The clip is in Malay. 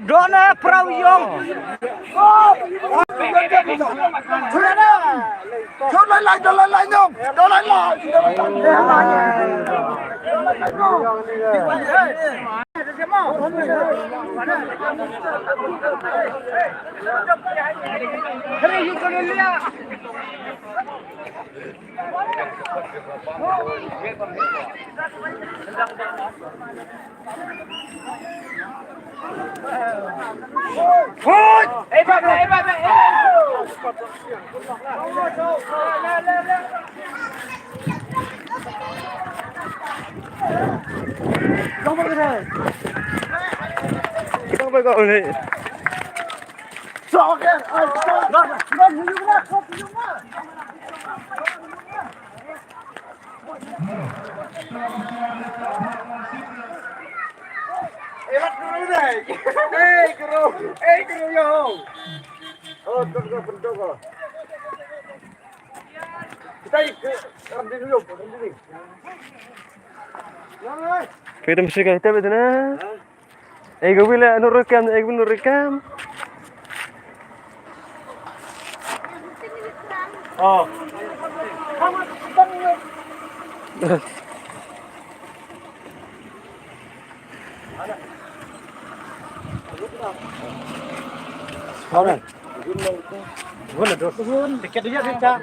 Dona Prawyong. Cho lại lại nhung. Cho lại lại. Kita apa kau ni? Cho cái. Kru yo. Oh, kru bentuk kok. Kita ambil dulu, ambil. Kita mesti kita betul na. Ego bila nurekam, ego nurekam. Oh. Thôi này. Vốn là được. Tiket dia kita.